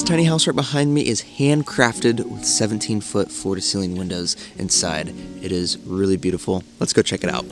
tiny house right behind me is handcrafted with 17-foot floor-to-ceiling windows inside. It is really beautiful. Let's go check it out.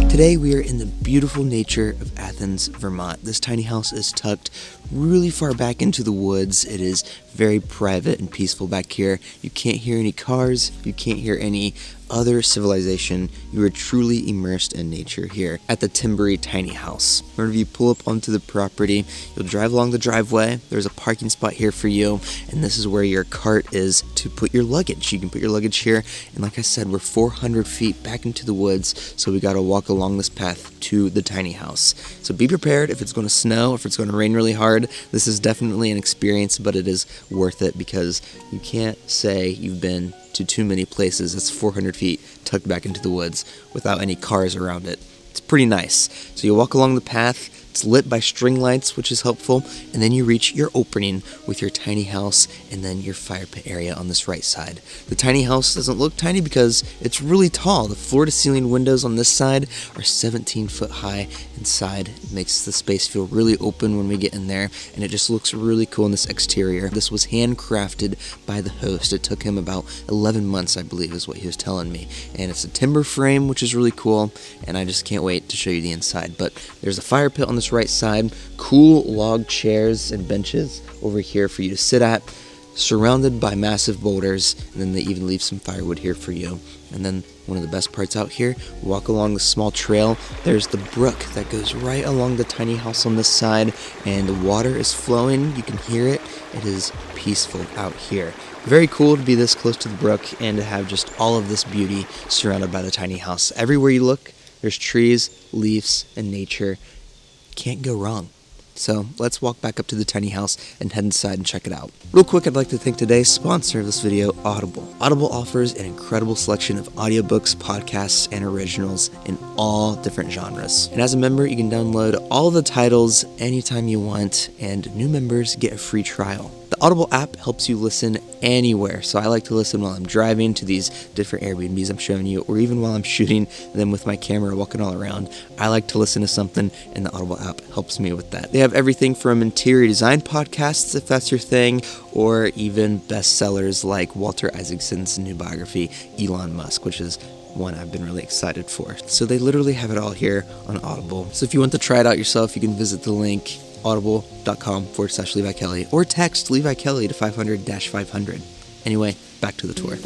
Today we are in the beautiful nature of Athens, Vermont. This tiny house is tucked really far back into the woods. It is very private and peaceful back here. You can't hear any cars. You can't hear any other civilization. You are truly immersed in nature here at the Timbery tiny house. Whenever you pull up onto the property, you'll drive along the driveway. There's a parking spot here for you, and this is where your cart is to put your luggage. You can put your luggage here, and like I said, we're 400 feet back into the woods, so we gotta walk along this path to the tiny house. So be prepared if it's going to snow, if it's going to rain really hard. This is definitely an experience, but it is worth it because you can't say you've been to too many places that's 400 feet tucked back into the woods without any cars around it. It's pretty nice. So you walk along the path. It's lit by string lights, which is helpful, and then you reach your opening with your tiny house and then your fire pit area on this right side. The tiny house doesn't look tiny because it's really tall. The floor-to-ceiling windows on this side are 17 foot high inside. It makes the space feel really open when we get in there, and it just looks really cool in this exterior. This was handcrafted by the host. It took him about 11 months, I believe, is what he was telling me, and it's a timber frame, which is really cool, and I just can't wait to show you the inside. But there's a fire pit on this right side, cool log chairs and benches over here for you to sit at, surrounded by massive boulders, and then they even leave some firewood here for you. And then one of the best parts out here, walk along the small trail. There's the brook that goes right along the tiny house on this side, and the water is flowing. You can hear it. It is peaceful out here. Very cool to be this close to the brook and to have just all of this beauty surrounded by the tiny house. Everywhere you look, there's trees, leaves, and nature. Can't go wrong. So let's walk back up to the tiny house and head inside and check it out. Real quick, I'd like to thank today's sponsor of this video, Audible. Audible offers an incredible selection of audiobooks, podcasts, and originals in all different genres. And as a member, you can download all the titles anytime you want, and new members get a free trial. The Audible app helps you listen anywhere, so I like to listen while I'm driving to these different Airbnbs I'm showing you, or even while I'm shooting them with my camera walking all around. I like to listen to something, and the Audible app helps me with that. They have everything from interior design podcasts, if that's your thing, or even bestsellers like Walter Isaacson's new biography, Elon Musk, which is one I've been really excited for. So they literally have it all here on Audible. So if you want to try it out yourself, you can visit the link audible.com/Levi Kelly or text Levi Kelly to 500-500. Anyway, back to the tour.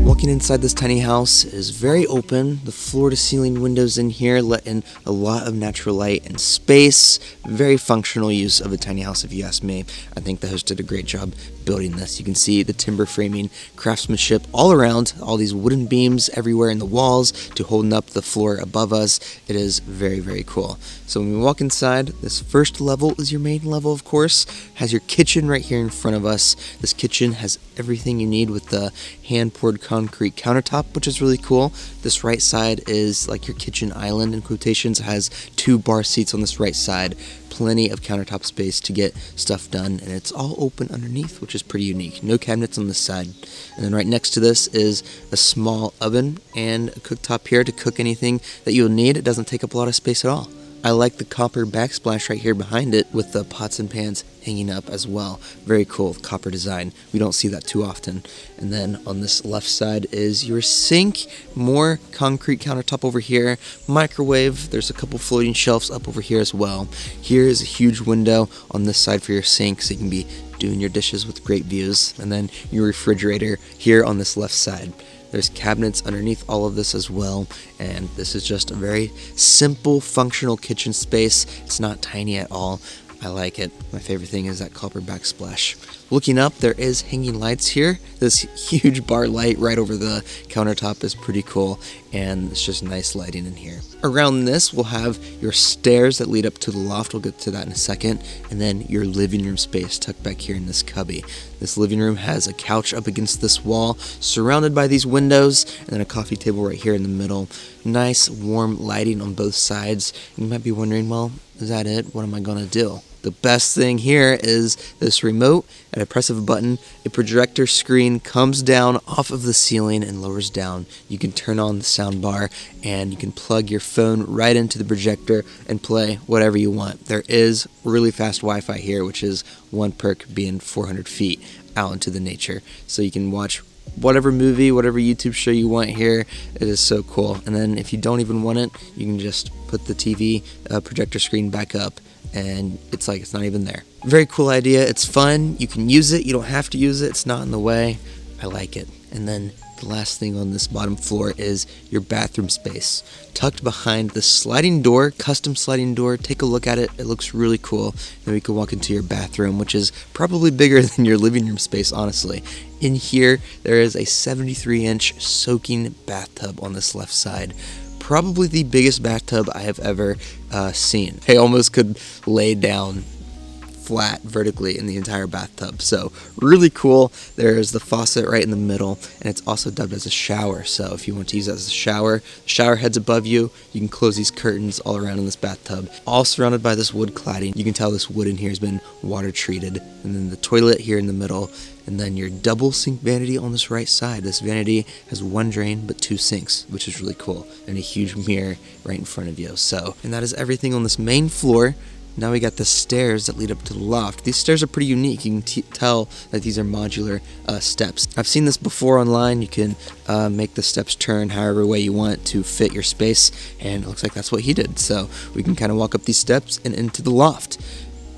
Walking inside this tiny house is very open. The floor-to-ceiling windows in here let in a lot of natural light and space. Very functional use of a tiny house, if you ask me. I think the host did a great job building this. You can see the timber framing craftsmanship all around, all these wooden beams everywhere in the walls to holding up the floor above us. It is very, very cool. So when we walk inside, this first level is your main level, of course. Has your kitchen right here in front of us. This kitchen has everything you need with the hand-poured concrete countertop, which is really cool. This right side is like your kitchen island, in quotations. It has 2 bar seats on this right side. Plenty of countertop space to get stuff done, and it's all open underneath, which is pretty unique. No cabinets on this side. And then right next to this is a small oven and a cooktop here to cook anything that you'll need. It doesn't take up a lot of space at all. I like the copper backsplash right here behind it with the pots and pans hanging up as well. Very cool copper design. We don't see that too often. And then on this left side is your sink. More concrete countertop over here. Microwave. There's a couple floating shelves up over here as well. Here is a huge window on this side for your sink, so you can be doing your dishes with great views. And then your refrigerator here on this left side. There's cabinets underneath all of this as well, and this is just a very simple, functional kitchen space. It's not tiny at all. I like it. My favorite thing is that copper backsplash. Looking up, there is hanging lights here. This huge bar light right over the countertop is pretty cool, and it's just nice lighting in here. Around this, we'll have your stairs that lead up to the loft. We'll get to that in a second. And then your living room space tucked back here in this cubby. This living room has a couch up against this wall, surrounded by these windows, and then a coffee table right here in the middle. Nice, warm lighting on both sides. You might be wondering, well, is that it? What am I gonna do? The best thing here is this remote. At a press of a button, a projector screen comes down off of the ceiling and lowers down. You can turn on the sound bar and you can plug your phone right into the projector and play whatever you want. There is really fast Wi-Fi here, which is one perk being 400 feet out into the nature. So you can watch whatever movie, whatever YouTube show you want here. It is so cool. And then if you don't even want it, you can just put the TV projector screen back up and it's like it's not even there. Very cool idea. It's fun. You can use it. You don't have to use it. It's not in the way. I like it. And then the last thing on this bottom floor is your bathroom space. Tucked behind the sliding door, custom sliding door. Take a look at it. It looks really cool. Then we can walk into your bathroom, which is probably bigger than your living room space, honestly. In here, there is a 73-inch soaking bathtub on this left side. Probably the biggest bathtub I have ever seen. I almost could lay down flat vertically in the entire bathtub. So really cool. There's the faucet right in the middle, and it's also dubbed as a shower. So if you want to use it as a shower, the shower head's above you. You can close these curtains all around in this bathtub, all surrounded by this wood cladding. You can tell this wood in here has been water treated. And then the toilet here in the middle, and then your double sink vanity on this right side. This vanity has one drain but two sinks, which is really cool, and a huge mirror right in front of you. So, and that is everything on this main floor. Now we got the stairs that lead up to the loft. These stairs are pretty unique. You can tell that these are modular steps. I've seen this before online. You can make the steps turn however way you want to fit your space, and it looks like that's what he did. So we can kind of walk up these steps and into the loft.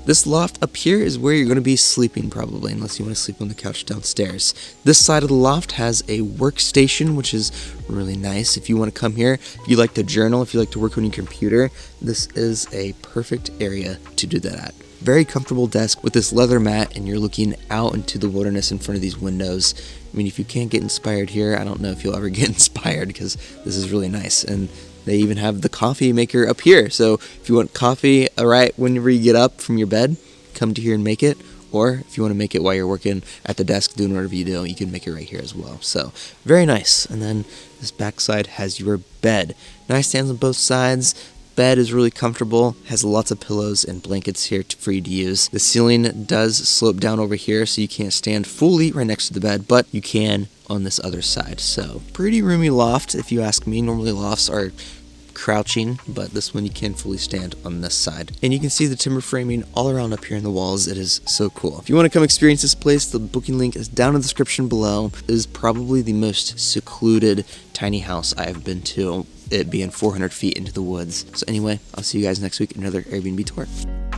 This loft up here is where you're going to be sleeping probably, unless you want to sleep on the couch downstairs. This side of the loft has a workstation, which is really nice. If you want to come here, if you like to journal, if you like to work on your computer, this is a perfect area to do that at. Very comfortable desk with this leather mat, and you're looking out into the wilderness in front of these windows. I mean, if you can't get inspired here, I don't know if you'll ever get inspired, because this is really nice. And they even have the coffee maker up here. So if you want coffee right whenever you get up from your bed, come to here and make it. Or if you want to make it while you're working at the desk doing whatever you do, you can make it right here as well. So very nice. And then this back side has your bed. Nightstands on both sides. Bed is really comfortable, has lots of pillows and blankets here for you to use. The ceiling does slope down over here, so you can't stand fully right next to the bed, but you can on this other side. So pretty roomy loft, if you ask me. Normally lofts are crouching, but this one you can fully stand on this side. And you can see the timber framing all around up here in the walls. It is so cool. If you want to come experience this place, the booking link is down in the description below. It is probably the most secluded tiny house I have been to, it being 400 feet into the woods. So anyway, I'll see you guys next week in another Airbnb tour.